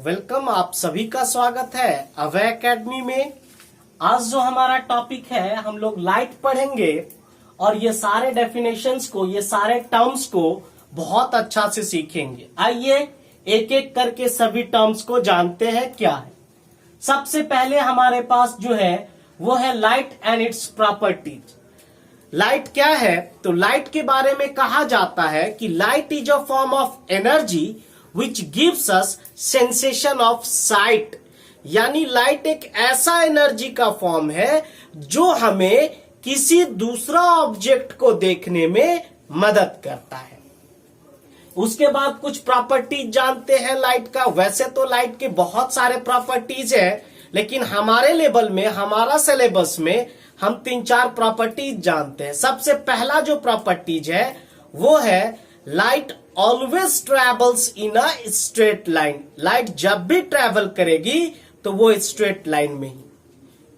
Welcome, आप सभी का स्वागत है अभय एकेडमी में। आज जो हमारा टॉपिक है हम लोग लाइट पढ़ेंगे और ये सारे डेफिनेशंस को, ये सारे टर्म्स को बहुत अच्छा से सीखेंगे। आइए एक एक करके सभी टर्म्स को जानते हैं क्या है। सबसे पहले हमारे पास जो है वो है light and its properties. Light क्या है? तो लाइट के बारे में कहा जाता है कि light is a form of energy which gives us sensation of site. यानी लाइट एक ऐसा एनर्जी का फॉर्म है जो हमें किसी दूसरा ऑब्जेक्ट को देखने में मदद करता है। उसके बाद कुछ प्रॉपर्टीज जानते हैं लाइट का। वैसे तो लाइट के बहुत सारे प्रॉपर्टीज है, लेकिन हमारे लेवल में, हमारा सिलेबस में हम 3-4 प्रॉपर्टीज जानते हैं। सबसे पहला जो प्रॉपर्टीज है वो है light always travels in a straight line. Light जब भी ट्रेवल करेगी तो वो स्ट्रेट लाइन में ही।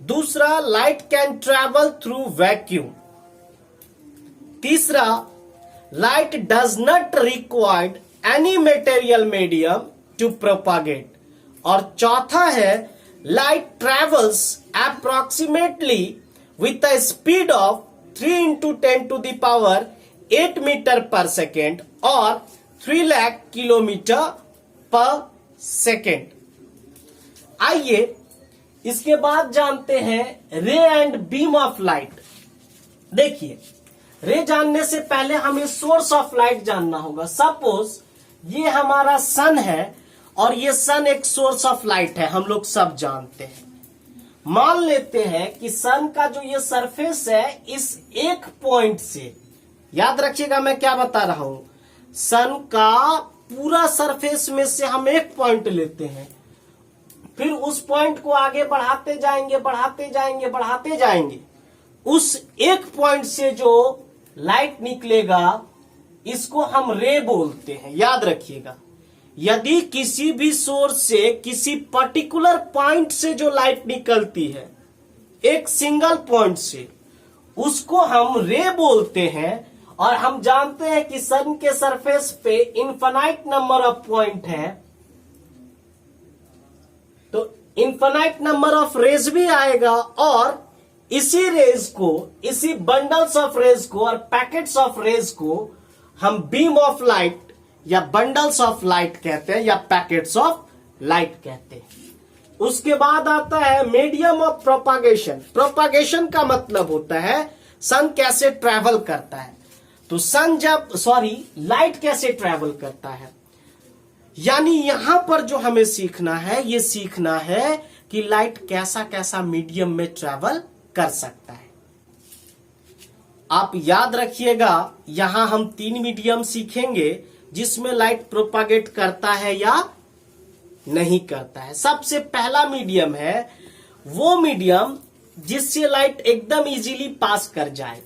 दूसरा, light can travel through vacuum. तीसरा, light does not required any material medium to propagate. और चौथा है light travels approximately with a speed of 3 into 10 to the power 8 meter per second और 3 lakh किलोमीटर पर second. आइए इसके बाद जानते हैं रे एंड बीम ऑफ लाइट। देखिए, रे जानने से पहले हमें सोर्स ऑफ लाइट जानना होगा। सपोज ये हमारा सन है और ये सन एक सोर्स ऑफ लाइट है, हम लोग सब जानते हैं। मान लेते हैं कि सन का जो ये सरफेस है, इस एक पॉइंट से, याद रखिएगा मैं क्या बता रहा हूं, सन का पूरा सरफेस में से हम एक पॉइंट लेते हैं, फिर उस पॉइंट को आगे बढ़ाते जाएंगे, बढ़ाते जाएंगे, बढ़ाते जाएंगे। उस एक पॉइंट से जो लाइट निकलेगा इसको हम रे बोलते हैं, याद रखिएगा। यदि किसी भी सोर्स से, किसी पर्टिकुलर पॉइंट से जो लाइट निकलती है, एक सिंगल पॉइंट से, उसको हम रे बोलते हैं। और हम जानते हैं कि सन के सरफेस पे इनफाइनाइट नंबर ऑफ पॉइंट है, तो इनफाइनाइट नंबर ऑफ रेज भी आएगा। और इसी रेज को, इसी बंडल्स ऑफ रेज को और पैकेट्स ऑफ रेज को हम बीम ऑफ लाइट या बंडल्स ऑफ लाइट कहते हैं, या पैकेट्स ऑफ लाइट कहते हैं। उसके बाद आता है मीडियम ऑफ प्रोपागेशन। प्रोपागेशन का मतलब होता है सन कैसे ट्रेवल करता है। तो लाइट कैसे ट्रेवल करता है, यानी यहां पर जो हमें सीखना है, ये सीखना है कि लाइट कैसा कैसा मीडियम में ट्रेवल कर सकता है। आप याद रखिएगा, यहां हम 3 मीडियम सीखेंगे जिसमें लाइट प्रोपागेट करता है या नहीं करता है। सबसे पहला मीडियम है वो मीडियम जिससे लाइट एकदम इजीली पास कर जाए।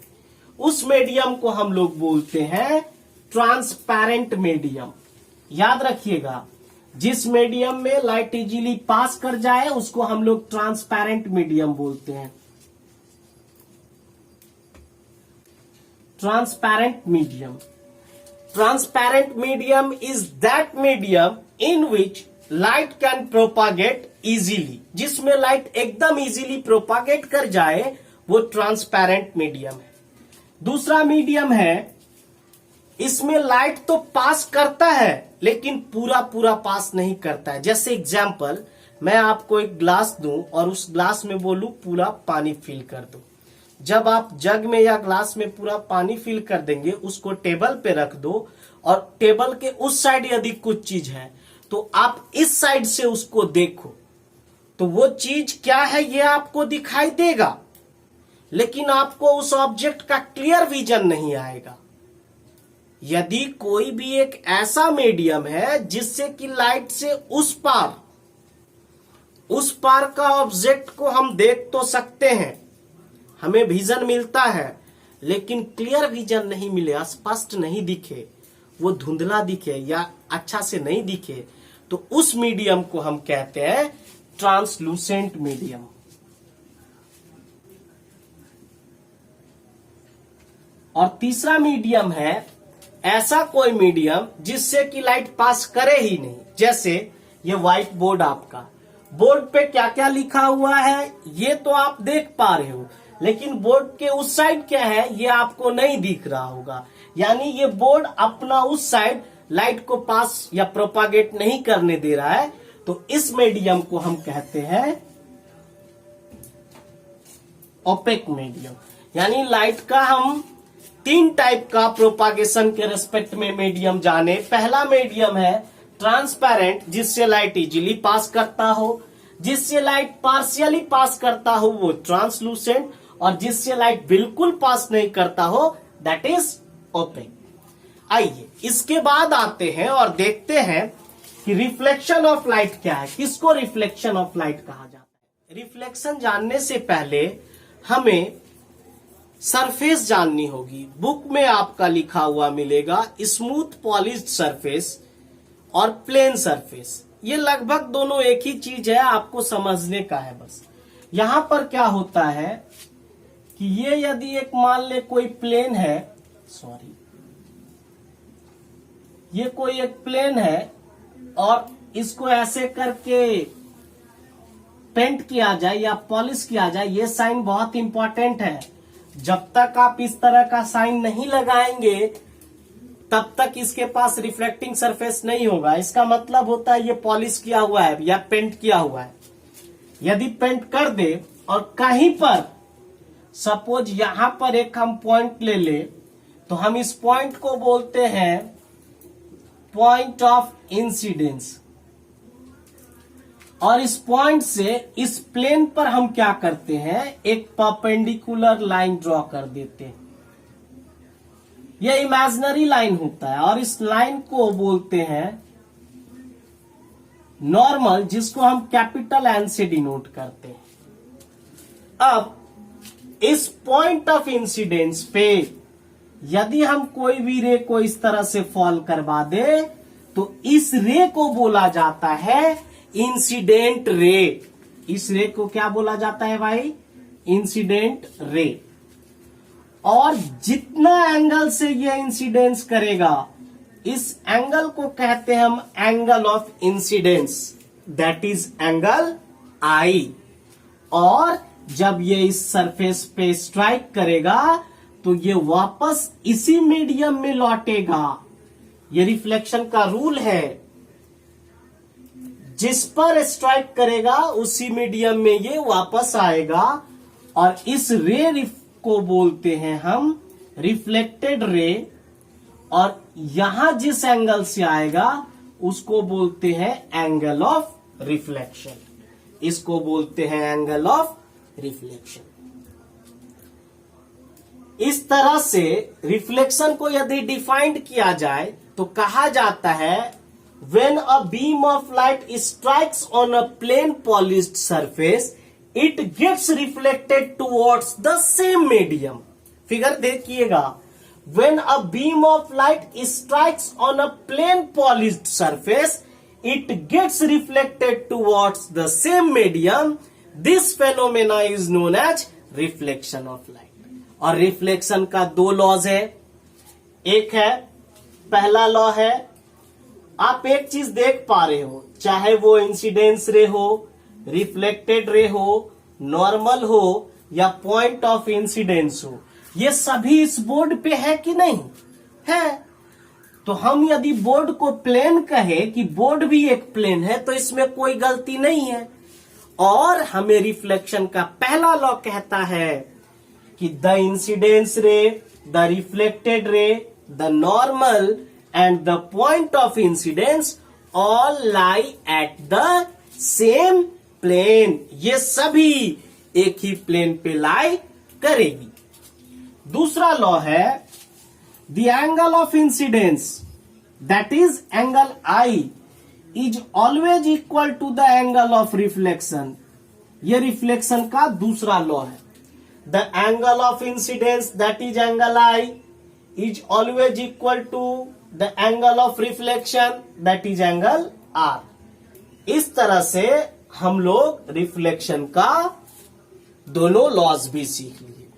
उस मीडियम को हम लोग बोलते हैं ट्रांसपेरेंट मीडियम। याद रखिएगा, जिस मीडियम में लाइट इजीली पास कर जाए उसको हम लोग ट्रांसपेरेंट मीडियम बोलते हैं। Transparent medium. Transparent medium is that medium in which light can propagate easily। जिसमें लाइट एकदम इजीली प्रोपागेट कर जाए वो ट्रांसपेरेंट मीडियम है। दूसरा मीडियम है, इसमें लाइट तो पास करता है लेकिन पूरा पूरा पास नहीं करता है। जैसे एग्जाम्पल, मैं आपको एक ग्लास दूं और उस ग्लास में बोलूं पूरा पानी फिल कर दो। जब आप जग में या ग्लास में पूरा पानी फिल कर देंगे, उसको टेबल पे रख दो और टेबल के उस साइड यदि कुछ चीज है तो आप इस साइड से उसको देखो, तो वो चीज क्या है ये आपको दिखाई देगा, लेकिन आपको उस ऑब्जेक्ट का क्लियर विजन नहीं आएगा। यदि कोई भी एक ऐसा मीडियम है जिससे कि लाइट से उस पार का ऑब्जेक्ट को हम देख तो सकते हैं, हमें विजन मिलता है, लेकिन क्लियर विजन नहीं मिले, स्पष्ट नहीं दिखे, वो धुंधला दिखे या अच्छा से नहीं दिखे, तो उस मीडियम को हम कहते हैं ट्रांसलूसेंट मीडियम। और तीसरा मीडियम है ऐसा कोई मीडियम जिससे कि लाइट पास करे ही नहीं। जैसे ये व्हाइट बोर्ड आपका, बोर्ड पे क्या क्या लिखा हुआ है ये तो आप देख पा रहे हो, लेकिन बोर्ड के उस साइड क्या है ये आपको नहीं दिख रहा होगा। यानी ये बोर्ड अपना उस साइड लाइट को पास या प्रोपागेट नहीं करने दे रहा है। तो इस मीडियम को हम कहते हैं ओपेक मीडियम। यानी लाइट का हम 3 टाइप का प्रोपागेशन के रेस्पेक्ट में मीडियम जाने। पहला मीडियम है ट्रांसपेरेंट, जिससे लाइट इजीली पास करता हो, जिससे लाइट पार्शियली पास करता हो वो ट्रांसलूसेंट, और जिससे लाइट बिल्कुल पास नहीं करता हो दैट इज ओपेक। आइए इसके बाद आते हैं और देखते हैं कि रिफ्लेक्शन ऑफ लाइट क्या है, किसको रिफ्लेक्शन ऑफ लाइट कहा जाता है। रिफ्लेक्शन जानने से पहले हमें सरफेस जाननी होगी। बुक में आपका लिखा हुआ मिलेगा स्मूथ पॉलिश्ड सरफेस और प्लेन सरफेस। ये लगभग दोनों एक ही चीज है, आपको समझने का है बस। यहां पर क्या होता है कि ये यदि एक मान ले कोई प्लेन है, सॉरी ये कोई एक प्लेन है और इसको ऐसे करके पेंट किया जाए या पॉलिश किया जाए, ये साइन बहुत इंपॉर्टेंट है। जब तक आप इस तरह का साइन नहीं लगाएंगे तब तक इसके पास रिफ्लेक्टिंग सरफेस नहीं होगा। इसका मतलब होता है ये पॉलिश किया हुआ है या पेंट किया हुआ है। यदि पेंट कर दे और कहीं पर सपोज यहां पर एक हम पॉइंट ले ले, तो हम इस पॉइंट को बोलते हैं पॉइंट ऑफ इंसिडेंस, और इस पॉइंट से इस प्लेन पर हम क्या करते हैं, एक परपेंडिकुलर लाइन ड्रॉ कर देते हैं। यह इमेजिनरी लाइन होता है और इस लाइन को बोलते हैं नॉर्मल, जिसको हम कैपिटल एन से डिनोट करते हैं। अब इस पॉइंट ऑफ इंसिडेंस पे यदि हम कोई भी रे को इस तरह से फॉल करवा दे तो इस रे को बोला जाता है इंसिडेंट रे। इस रे को क्या बोला जाता है भाई, इंसिडेंट रे। और जितना एंगल से ये इंसिडेंस करेगा इस एंगल को कहते हैं हम angle of incidence, that is angle i. और जब ये इस सरफेस पे स्ट्राइक करेगा तो ये वापस इसी मीडियम में लौटेगा। ये रिफ्लेक्शन का रूल है, जिस पर स्ट्राइक करेगा उसी मीडियम में ये वापस आएगा। और इस रे को बोलते हैं हम रिफ्लेक्टेड रे, और यहां जिस एंगल से आएगा उसको बोलते हैं एंगल ऑफ रिफ्लेक्शन। इसको बोलते हैं एंगल ऑफ रिफ्लेक्शन। इस तरह से रिफ्लेक्शन को यदि डिफाइंड किया जाए तो कहा जाता है when a beam of light strikes on a plain polished surface it gets reflected towards the same medium। Figure देखिएगा, when a beam of light strikes on a plain polished surface it gets reflected towards the same medium। this phenomena is known as reflection of light। और reflection का 2 laws है। एक है, पहला law है, आप एक चीज देख पा रहे हो, चाहे वो इंसिडेंस रे हो, रिफ्लेक्टेड रे हो, नॉर्मल हो या पॉइंट ऑफ इंसिडेंस हो, ये सभी इस बोर्ड पे है कि नहीं है। तो हम यदि बोर्ड को प्लेन कहे कि बोर्ड भी एक प्लेन है तो इसमें कोई गलती नहीं है। और हमें रिफ्लेक्शन का पहला लॉ कहता है कि द इंसिडेंस रे, the reflected ray, the normal and the point of incidence all lie at the same plane। ये सभी एक ही प्लेन पे लाई करेगी। दूसरा लॉ है the angle of incidence, that is angle I is always equal to the angle of reflection। ये reflection का दूसरा लॉ है। the angle of incidence, that is angle I, is always equal to the angle of reflection, that is angle R। इस तरह से हम लोग reflection का दोनों लॉज भी सीख लिए।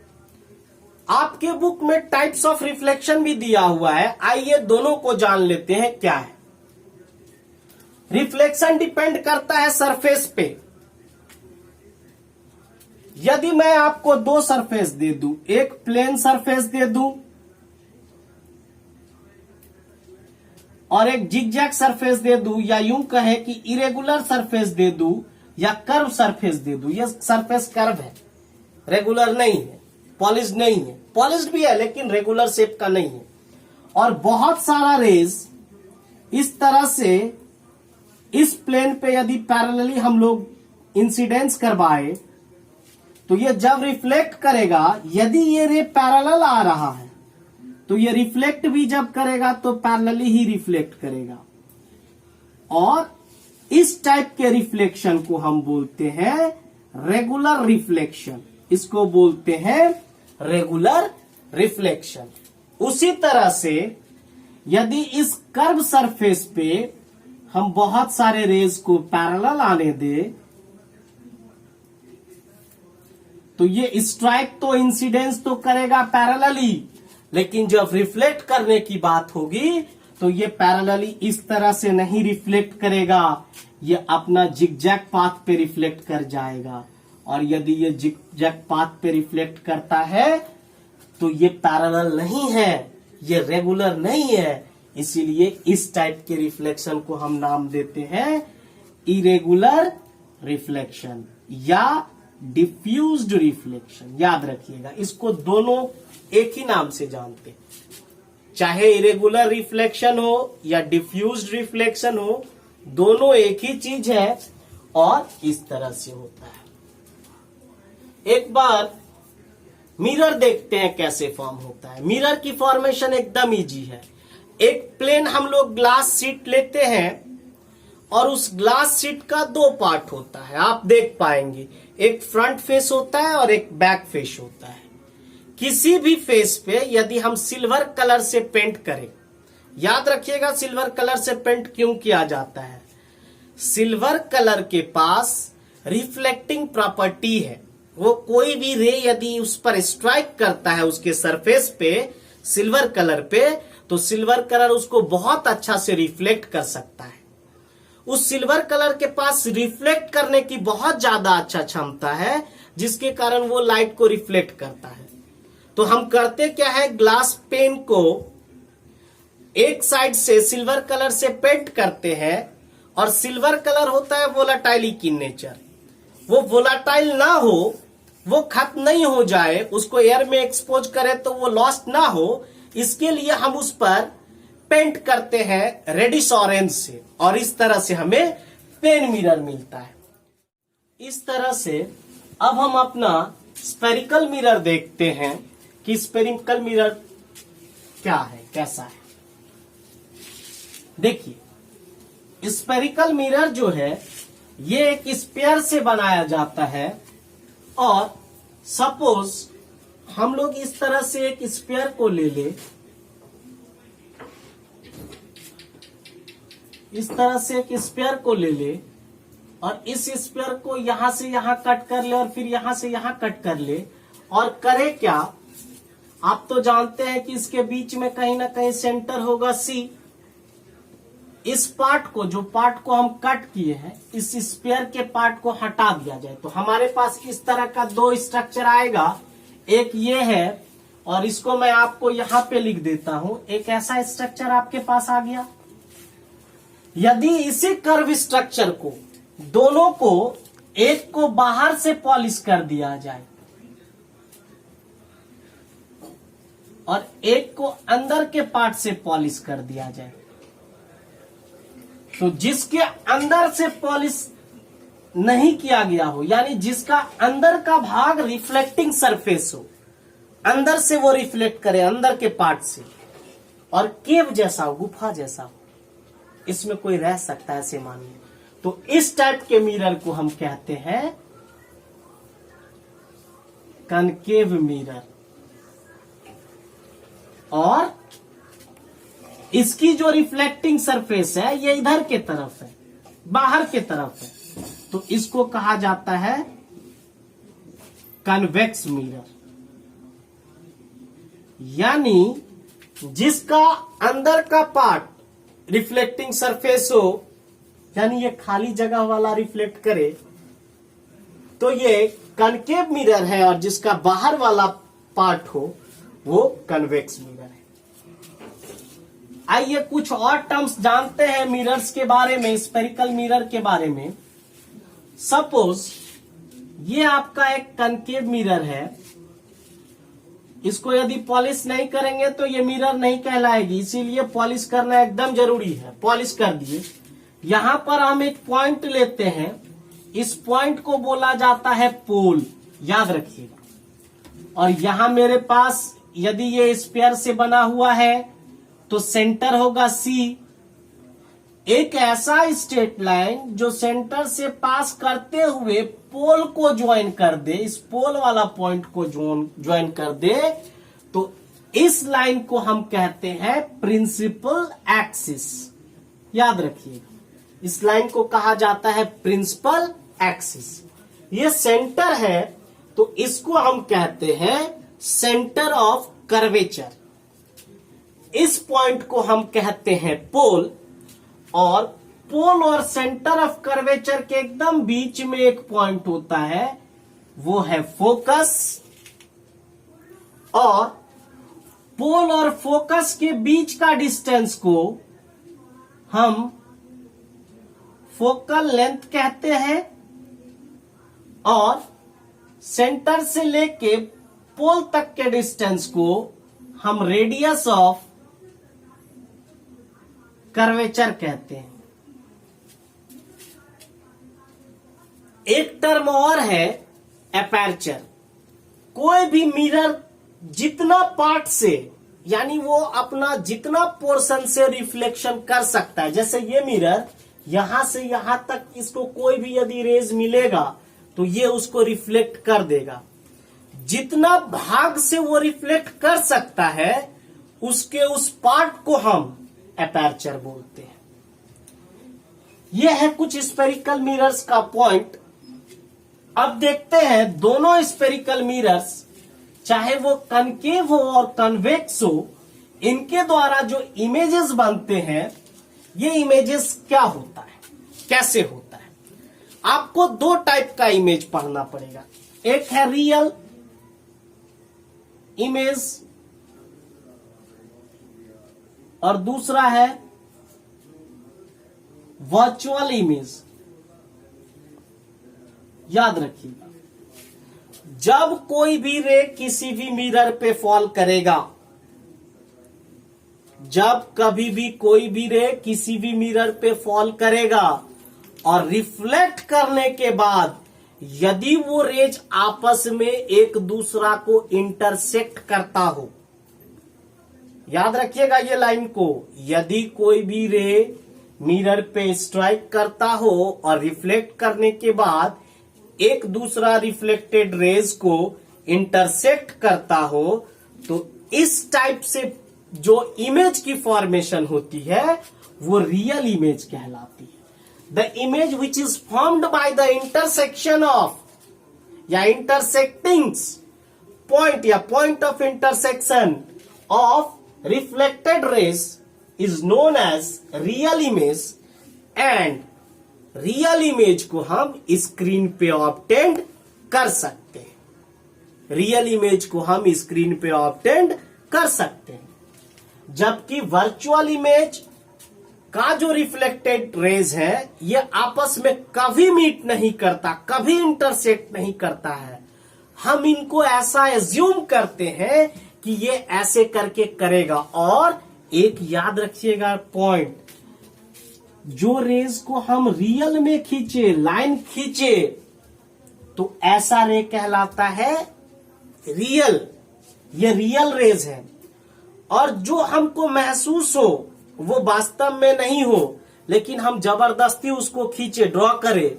आपके बुक में टाइप्स ऑफ रिफ्लेक्शन भी दिया हुआ है, आइए दोनों को जान लेते हैं क्या है। रिफ्लेक्शन डिपेंड करता है सरफेस पे। यदि मैं आपको दो सरफेस दे दूं, एक प्लेन सरफेस दे दूं और एक जिगजैग सरफेस दे दूं, या यूं कहे कि इरेगुलर सरफेस दे दूं या कर्व सरफेस दे दूं, यह सरफेस कर्व है, रेगुलर नहीं है, पॉलिश्ड नहीं है, पॉलिश्ड भी है लेकिन रेगुलर शेप का नहीं है, और बहुत सारा रेज इस तरह से इस प्लेन पे यदि पैरेलली हम लोग इंसिडेंस करवाए तो ये जब रिफ्लेक्ट करेगा, यदि ये रे पैरेलल आ रहा है तो ये रिफ्लेक्ट भी जब करेगा तो पैरेलली ही रिफ्लेक्ट करेगा, और इस टाइप के रिफ्लेक्शन को हम बोलते हैं रेगुलर रिफ्लेक्शन। इसको बोलते हैं रेगुलर रिफ्लेक्शन। उसी तरह से यदि इस कर्व सरफेस पे हम बहुत सारे रेज को पैरेलल आने दें तो ये स्ट्राइक तो इंसिडेंस तो करेगा पैरेलली, लेकिन जब रिफ्लेक्ट करने की बात होगी तो ये पैरेलली इस तरह से नहीं रिफ्लेक्ट करेगा, ये अपना जिगजैग पाथ पे रिफ्लेक्ट कर जाएगा, और यदि ये जिगजैग पाथ पे रिफ्लेक्ट करता है तो ये पैरेलल नहीं है, ये रेगुलर नहीं है, इसीलिए इस टाइप के रिफ्लेक्शन को हम नाम देते हैं इरेगुलर रिफ्लेक्शन या डिफ्यूज्ड रिफ्लेक्शन। याद रखिएगा, इसको दोनों एक ही नाम से जानते हैं, चाहे इरेगुलर रिफ्लेक्शन हो या डिफ्यूज्ड रिफ्लेक्शन हो, दोनों एक ही चीज है और इस तरह से होता है। एक बार मिरर देखते हैं कैसे फॉर्म होता है। मिरर की फॉर्मेशन एकदम इजी है। एक प्लेन हम लोग ग्लास शीट लेते हैं और उस ग्लास शीट का दो पार्ट होता है, आप देख पाएंगे, एक फ्रंट फेस होता है और एक बैक फेस होता है। किसी भी फेस पे यदि हम सिल्वर कलर से पेंट करें, याद रखिएगा सिल्वर कलर से पेंट क्यों किया जाता है, सिल्वर कलर के पास रिफ्लेक्टिंग प्रॉपर्टी है। वो कोई भी रे यदि उस पर स्ट्राइक करता है उसके सरफेस पे सिल्वर कलर पे, तो सिल्वर कलर उसको बहुत अच्छा से रिफ्लेक्ट कर सकता है। उस सिल्वर कलर के पास रिफ्लेक्ट करने की बहुत ज्यादा अच्छा क्षमता है, जिसके कारण वो लाइट को रिफ्लेक्ट करता है। तो हम करते क्या है, ग्लास पेन को एक साइड से सिल्वर कलर से पेंट करते हैं, और सिल्वर कलर होता है वोलाटाइल इन नेचर। वो वोलाटाइल ना हो, वो खत्म नहीं हो जाए, उसको एयर में एक्सपोज करें तो वो लॉस्ट ना हो, इसके लिए हम उस पर पेंट करते हैं रेडिश ऑरेंज से, और इस तरह से हमें पेन मिरर मिलता है। इस तरह से अब हम अपना स्फेरिकल मिरर देखते हैं कि स्फेरिकल मिरर क्या है, कैसा है। देखिए, स्फेरिकल मिरर जो है ये एक स्फीयर से बनाया जाता है, और सपोज हम लोग इस तरह से एक स्फीयर को ले ले, इस तरह से एक स्फीयर को ले ले, और इस स्फीयर को यहां से यहां कट कर ले और फिर यहां से यहां कट कर ले, और करे क्या, आप तो जानते हैं कि इसके बीच में कहीं ना कहीं सेंटर होगा सी। इस पार्ट को, जो पार्ट को हम कट किए हैं, इस स्फीयर के पार्ट को हटा दिया जाए तो हमारे पास इस तरह का दो स्ट्रक्चर आएगा। एक ये है, और इसको मैं आपको यहां पे लिख देता हूं, एक ऐसा स्ट्रक्चर आपके पास आ गया। यदि इसी कर्व स्ट्रक्चर को, दोनों को, एक को बाहर से पॉलिश कर दिया जाए और एक को अंदर के पार्ट से पॉलिश कर दिया जाए, तो जिसके अंदर से पॉलिश नहीं किया गया हो, यानी जिसका अंदर का भाग रिफ्लेक्टिंग सरफेस हो, अंदर से वो रिफ्लेक्ट करे अंदर के पार्ट से, और केव जैसा हो, गुफा जैसा हो, इसमें कोई रह सकता है ऐसे मानिए, तो इस टाइप के मिरर को हम कहते हैं कनकेव मिरर। और इसकी जो रिफ्लेक्टिंग सरफेस है ये इधर के तरफ है, बाहर के तरफ है, तो इसको कहा जाता है कन्वेक्स मिरर। यानी जिसका अंदर का पार्ट रिफ्लेक्टिंग सरफेस हो, यानी ये खाली जगह वाला रिफ्लेक्ट करे तो ये कनकेव मिरर है, और जिसका बाहर वाला पार्ट हो वो कन्वेक्स मिरर है। आइए कुछ और टर्म्स जानते हैं मिरर्स के बारे में, स्फेरिकल मिरर के बारे में। सपोज ये आपका एक कनकेव मिरर है, इसको यदि पॉलिश नहीं करेंगे तो ये मिरर नहीं कहलाएगी, इसीलिए पॉलिश करना एकदम जरूरी है। पॉलिश कर दिए। यहां पर हम एक पॉइंट लेते हैं, इस पॉइंट को बोला जाता है पोल, याद रखिएगा। और यहां मेरे पास यदि ये स्फीयर से बना हुआ है तो सेंटर होगा सी। एक ऐसा स्ट्रेट लाइन जो सेंटर से पास करते हुए पोल को ज्वाइन कर दे, इस पोल वाला पॉइंट को ज्वाइन कर दे, तो इस लाइन को हम कहते हैं प्रिंसिपल एक्सिस। याद रखिएगा, इस लाइन को कहा जाता है प्रिंसिपल एक्सिस। ये सेंटर है तो इसको हम कहते हैं सेंटर ऑफ कर्वेचर। इस पॉइंट को हम कहते हैं पोल, और पोल और सेंटर ऑफ कर्वेचर के एकदम बीच में एक पॉइंट होता है, वो है फोकस। और पोल और फोकस के बीच का डिस्टेंस को हम फोकल लेंथ कहते हैं, और सेंटर से लेके पोल तक के डिस्टेंस को हम रेडियस ऑफ कर्वेचर कहते हैं। एक टर्म और है एपर्चर। कोई भी मिरर जितना पार्ट से, यानी वो अपना जितना पोर्शन से रिफ्लेक्शन कर सकता है, जैसे ये मिरर यहां से यहां तक इसको कोई भी यदि रेज मिलेगा तो ये उसको रिफ्लेक्ट कर देगा। जितना भाग से वो रिफ्लेक्ट कर सकता है उसके उस पार्ट को हम एपर्चर बोलते हैं। यह है कुछ स्फेरिकल मिरर्स का पॉइंट। अब देखते हैं दोनों स्फेरिकल मिरर्स, चाहे वो कनकेव हो और कन्वेक्स हो, इनके द्वारा जो इमेजेस बनते हैं, ये इमेजेस क्या होता है, कैसे होता है। आपको दो टाइप का इमेज पढ़ना पड़ेगा। एक है रियल इमेज और दूसरा है वर्चुअल इमेज। याद रखिएगा, जब कोई भी रे किसी भी मिरर पे फॉल करेगा, जब कभी भी कोई भी रे किसी भी मिरर पे फॉल करेगा और रिफ्लेक्ट करने के बाद यदि वो रेज आपस में एक दूसरा को इंटरसेक्ट करता हो, याद रखिएगा ये लाइन को, यदि कोई भी रे मिरर पे स्ट्राइक करता हो और रिफ्लेक्ट करने के बाद एक दूसरा रिफ्लेक्टेड रेज को इंटरसेक्ट करता हो, तो इस टाइप से जो इमेज की फॉर्मेशन होती है वो रियल इमेज कहलाती है। The image which is formed by the intersection of या इंटरसेक्टिंग्स पॉइंट या point of intersection of reflected rays is known as real image, and real image को हम स्क्रीन पे ऑब्टेंड कर सकते हैं। रियल इमेज को हम स्क्रीन पे ऑब्टेंड कर सकते हैं, जबकि वर्चुअल इमेज का जो रिफ्लेक्टेड रेज है ये आपस में कभी मीट नहीं करता, कभी इंटरसेक्ट नहीं करता है। हम इनको ऐसा एज्यूम करते हैं कि ये ऐसे करके करेगा। और एक याद रखिएगा पॉइंट, जो रेज को हम रियल में खींचे, लाइन खींचे, तो ऐसा रे कहलाता है रियल, ये रियल रेज है। और जो हमको महसूस हो वो वास्तव में नहीं हो, लेकिन हम जबरदस्ती उसको खींचे, ड्रॉ करें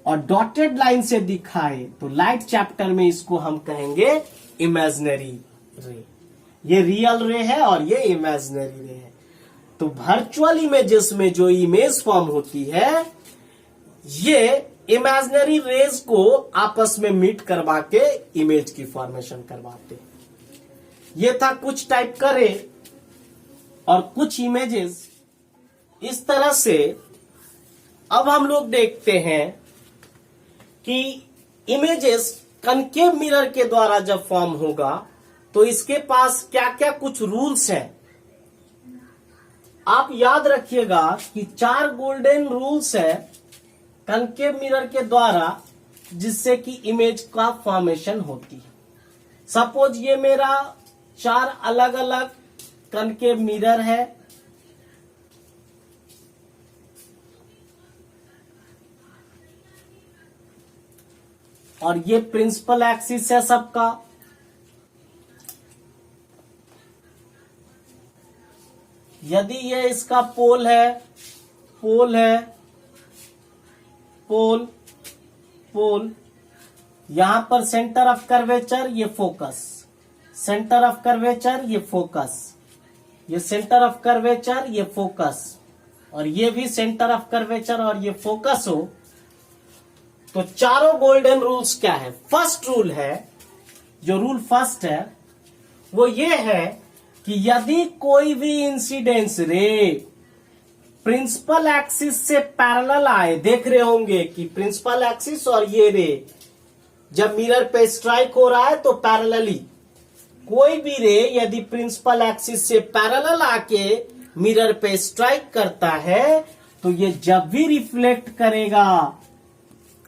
और डॉटेड लाइन से दिखाए, तो लाइट चैप्टर में इसको हम कहेंगे इमेजिनरी रे। ये रियल रे है और ये इमेजिनरी रे है। तो वर्चुअल इमेजेस में जो इमेज फॉर्म होती है, ये इमेजिनरी रेज को आपस में मीट करवा के इमेज की फॉर्मेशन करवाते हैं। ये था कुछ टाइप का रे, और कुछ इमेजेस इस तरह से अब हम लोग देखते हैं कि इमेजेस कनकेव मिरर के द्वारा जब फॉर्म होगा तो इसके पास क्या क्या कुछ रूल्स हैं। आप याद रखिएगा कि 4 गोल्डन रूल्स है कनकेव मिरर के द्वारा जिससे कि इमेज का फॉर्मेशन होती है। सपोज ये मेरा 4 अलग अलग कनकेव मिरर है। और ये प्रिंसिपल एक्सिस है सबका। यदि ये इसका पोल है, पोल है, पोल, पोल, यहां पर सेंटर ऑफ कर्वेचर, ये फोकस, सेंटर ऑफ कर्वेचर, ये फोकस, ये सेंटर ऑफ कर्वेचर, ये फोकस, और ये भी सेंटर ऑफ कर्वेचर और ये फोकस हो, तो चारों गोल्डन रूल्स क्या है। फर्स्ट रूल है, जो रूल फर्स्ट है वो ये है कि यदि कोई भी इंसिडेंस रे प्रिंसिपल एक्सिस से पैरेलल आए, देख रहे होंगे कि प्रिंसिपल एक्सिस और ये रे जब मिरर पे स्ट्राइक हो रहा है तो पैरेलली कोई भी रे यदि प्रिंसिपल एक्सिस से पैरेलल आके मिरर पे स्ट्राइक करता है तो ये जब भी रिफ्लेक्ट करेगा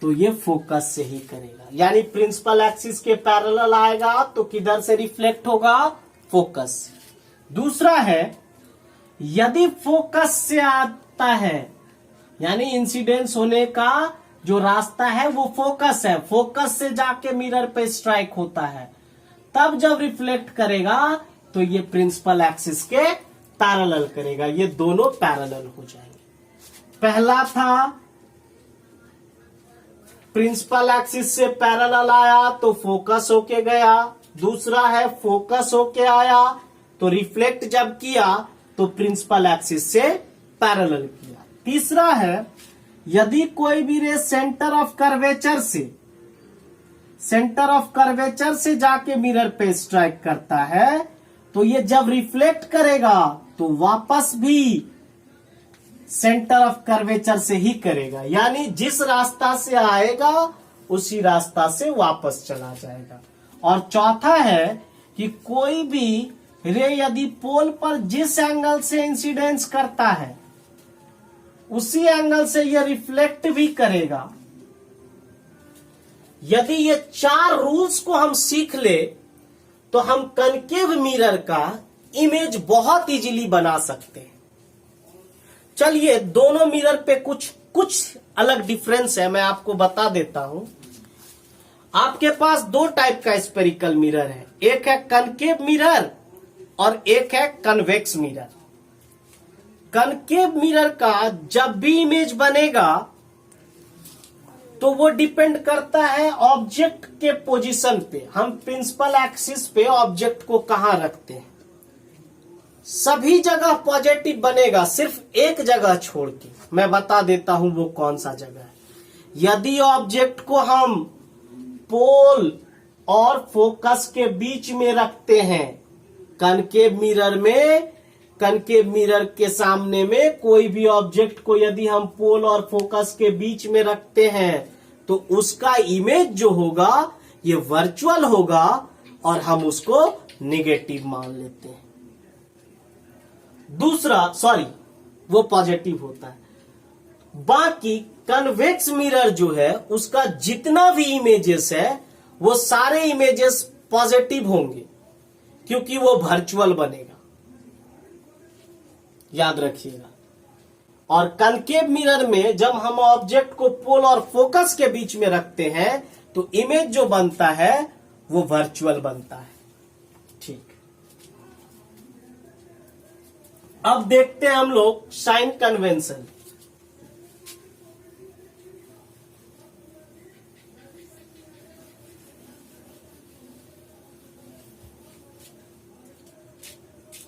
तो ये फोकस से ही करेगा। यानी प्रिंसिपल एक्सिस के पैरेलल आएगा तो किधर से रिफ्लेक्ट होगा, फोकस। दूसरा है, यदि फोकस से आता है, यानी इंसिडेंस होने का जो रास्ता है वो फोकस है, फोकस से जाके मिरर पे स्ट्राइक होता है, तब जब रिफ्लेक्ट करेगा तो ये प्रिंसिपल एक्सिस के पैरेलल करेगा। ये दोनों पैरेलल हो जाएंगे। पहला था प्रिंसिपल एक्सिस से पैरेलल आया तो फोकस होके गया। दूसरा है फोकस होके आया तो रिफ्लेक्ट जब किया तो प्रिंसिपल एक्सिस से पैरेलल किया। तीसरा है, यदि कोई भी रे सेंटर ऑफ कर्वेचर से जाके मिरर पे स्ट्राइक करता है तो ये जब रिफ्लेक्ट करेगा तो वापस भी सेंटर ऑफ कर्वेचर से ही करेगा। यानी जिस रास्ता से आएगा उसी रास्ता से वापस चला जाएगा। और चौथा है कि कोई भी रे यदि पोल पर जिस एंगल से इंसिडेंस करता है उसी एंगल से यह रिफ्लेक्ट भी करेगा। यदि ये 4 रूल्स को हम सीख ले तो हम कनकेव मिरर का इमेज बहुत इजीली बना सकते हैं। चलिए दोनों मिरर पे कुछ अलग डिफरेंस है, मैं आपको बता देता हूं। आपके पास 2 टाइप का स्पेरिकल मिरर है, एक है कनकेव मिरर और एक है कन्वेक्स मिरर। कनकेव मिरर का जब भी इमेज बनेगा तो वो डिपेंड करता है ऑब्जेक्ट के पोजीशन पे, हम प्रिंसिपल एक्सिस पे ऑब्जेक्ट को कहां रखते हैं। सभी जगह पॉजिटिव बनेगा, सिर्फ एक जगह छोड़ के, मैं बता देता हूं वो कौन सा जगह है। यदि ऑब्जेक्ट को हम पोल और फोकस के बीच में रखते हैं, कनकेव मिरर में, कनकेव मिरर के सामने में कोई भी ऑब्जेक्ट को यदि हम पोल और फोकस के बीच में रखते हैं तो उसका इमेज जो होगा ये वर्चुअल होगा और हम उसको नेगेटिव मान लेते हैं। वो पॉजिटिव होता है। बाकी कन्वेक्स मिरर जो है उसका जितना भी इमेजेस है वो सारे इमेजेस पॉजिटिव होंगे क्योंकि वो वर्चुअल बनेगा, याद रखिएगा। और कनकेव मिरर में जब हम ऑब्जेक्ट को पोल और फोकस के बीच में रखते हैं तो इमेज जो बनता है वो वर्चुअल बनता है। ठीक, अब देखते हैं हम लोग साइन कन्वेंशन।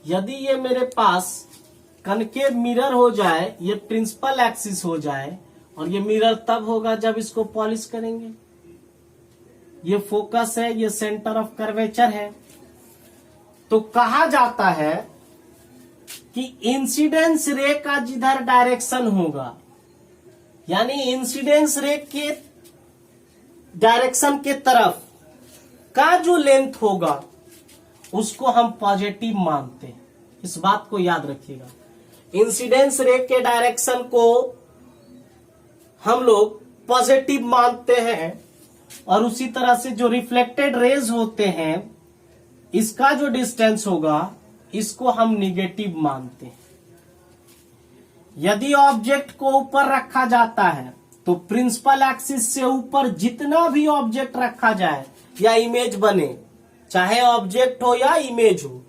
यदि ये मेरे पास कनकेव मिरर हो जाए, ये प्रिंसिपल एक्सिस हो जाए, और ये मिरर तब होगा जब इसको पॉलिश करेंगे। ये फोकस है, ये सेंटर ऑफ कर्वेचर है। तो कहा जाता है कि इंसिडेंस रे का जिधर डायरेक्शन होगा, यानी इंसिडेंस रे के डायरेक्शन के तरफ का जो लेंथ होगा उसको हम पॉजिटिव मानते हैं। इस बात को याद रखिएगा, इंसिडेंस रे के डायरेक्शन को हम लोग पॉजिटिव मानते हैं और उसी तरह से जो रिफ्लेक्टेड रेज होते हैं इसका जो डिस्टेंस होगा इसको हम निगेटिव मानते हैं। यदि ऑब्जेक्ट को ऊपर रखा जाता है तो प्रिंसिपल एक्सिस से ऊपर जितना भी ऑब्जेक्ट रखा जाए या इमेज बने, चाहे ऑब्जेक्ट हो या इमेज हो,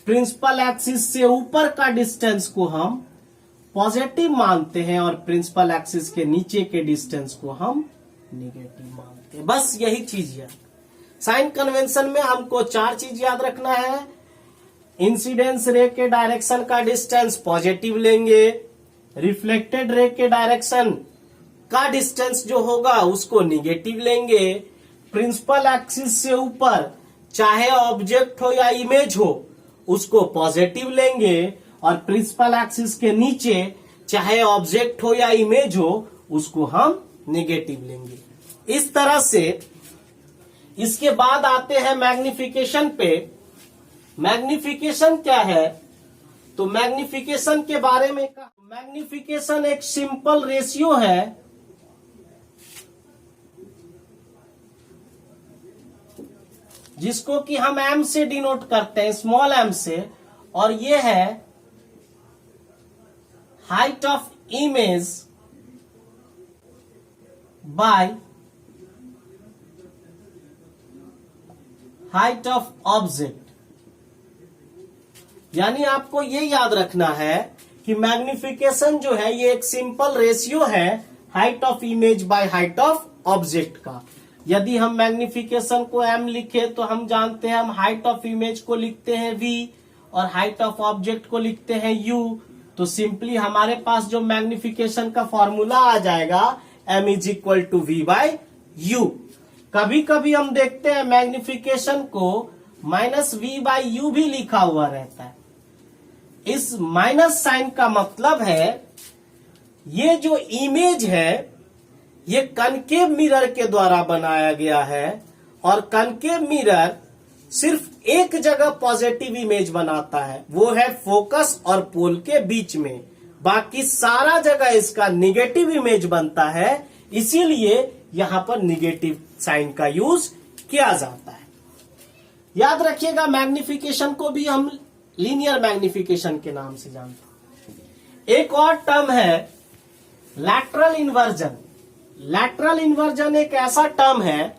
प्रिंसिपल एक्सिस से ऊपर का डिस्टेंस को हम पॉजिटिव मानते हैं और प्रिंसिपल एक्सिस के नीचे के डिस्टेंस को हम निगेटिव मानते हैं। बस यही चीज है। साइन कन्वेंशन में हमको 4 चीज याद रखना है। इंसिडेंस रे के डायरेक्शन का डिस्टेंस पॉजिटिव लेंगे, रिफ्लेक्टेड रे के डायरेक्शन का डिस्टेंस जो होगा उसको निगेटिव लेंगे, प्रिंसिपल एक्सिस से ऊपर चाहे ऑब्जेक्ट हो या इमेज हो उसको पॉजिटिव लेंगे और प्रिंसिपल एक्सिस के नीचे चाहे ऑब्जेक्ट हो या इमेज हो उसको हम नेगेटिव लेंगे। इस तरह से इसके बाद आते हैं मैग्निफिकेशन पे। मैग्निफिकेशन क्या है? तो मैग्निफिकेशन के बारे में मैग्निफिकेशन एक सिंपल रेशियो है जिसको कि हम एम से डिनोट करते हैं, स्मॉल एम से, और ये है height of image by height of object. यानी आपको ये याद रखना है कि मैग्निफिकेशन जो है ये एक सिंपल रेशियो है height of image by height of object का। यदि हम मैग्निफिकेशन को m लिखे तो हम जानते हैं हम हाइट ऑफ इमेज को लिखते हैं v और हाइट ऑफ ऑब्जेक्ट को लिखते हैं u। तो सिंपली हमारे पास जो मैग्निफिकेशन का फॉर्मूला आ जाएगा m is equal to v by u. कभी कभी हम देखते हैं मैग्निफिकेशन को माइनस वी बाय यू भी लिखा हुआ रहता है। इस माइनस साइन का मतलब है ये जो इमेज है ये कनकेव मिरर के द्वारा बनाया गया है और कनकेव मिरर सिर्फ एक जगह पॉजिटिव इमेज बनाता है, वो है फोकस और पोल के बीच में। बाकी सारा जगह इसका निगेटिव इमेज बनता है, इसीलिए यहां पर निगेटिव साइन का यूज किया जाता है। याद रखिएगा मैग्निफिकेशन को भी हम लीनियर मैग्निफिकेशन के नाम से जानते हैं। एक और टर्म है लैटरल इन्वर्जन। लैटरल इन्वर्जन एक ऐसा टर्म है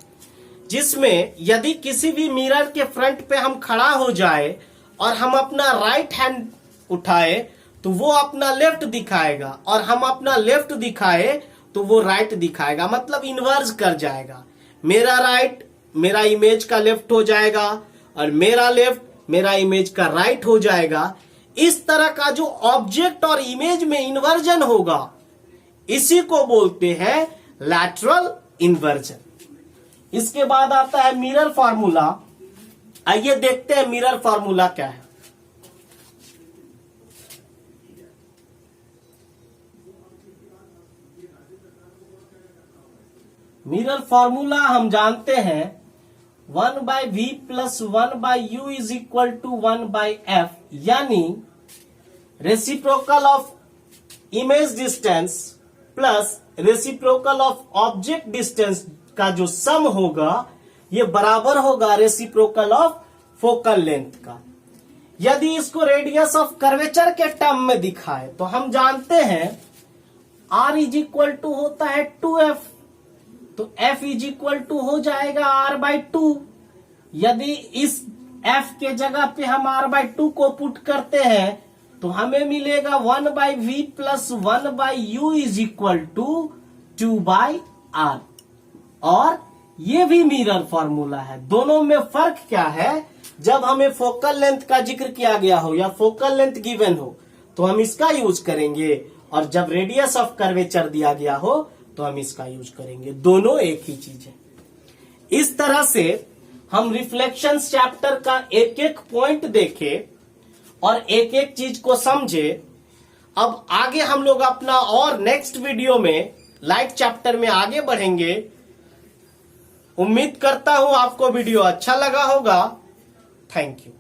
जिसमें यदि किसी भी मिरर के फ्रंट पे हम खड़ा हो जाए और हम अपना राइट हैंड उठाए तो वो अपना लेफ्ट दिखाएगा और हम अपना लेफ्ट दिखाए तो वो राइट दिखाएगा, मतलब इन्वर्ज कर जाएगा। मेरा राइट मेरा इमेज का लेफ्ट हो जाएगा और मेरा लेफ्ट मेरा इमेज का राइट हो जाएगा। इस तरह का जो ऑब्जेक्ट और इमेज में इन्वर्जन होगा इसी को बोलते हैं लैटरल इन्वर्जन। इसके बाद आता है मिरर फॉर्मूला। आइए देखते हैं मिरर फॉर्मूला क्या है। मिरर फॉर्मूला हम जानते हैं 1 by v plus 1 by u is equal to 1 by f, यानी reciprocal of image distance plus reciprocal of object distance का जो सम होगा ये बराबर होगा रेसिप्रोकल ऑफ फोकल लेंथ का। यदि इसको रेडियस ऑफ कर्वेचर के टर्म में दिखाए तो हम जानते हैं r इज इक्वल टू होता है 2f, तो f इज इक्वल टू हो जाएगा r बाई 2। यदि इस f के जगह पे हम r बाई 2 को पुट करते हैं तो हमें मिलेगा 1 by v plus 1 by u is equal to 2 by r. और ये भी मिरर फॉर्मूला है। दोनों में फर्क क्या है? जब हमें फोकल लेंथ का जिक्र किया गया हो या फोकल लेंथ गिवन हो तो हम इसका यूज करेंगे और जब रेडियस ऑफ कर्वेचर दिया गया हो तो हम इसका यूज करेंगे। दोनों एक ही चीज है। इस तरह से हम रिफ्लेक्शन चैप्टर का एक एक पॉइंट देखे और एक एक चीज को समझे। अब आगे हम लोग अपना और नेक्स्ट वीडियो में लाइट चैप्टर में आगे बढ़ेंगे। उम्मीद करता हूं आपको वीडियो अच्छा लगा होगा। Thank you.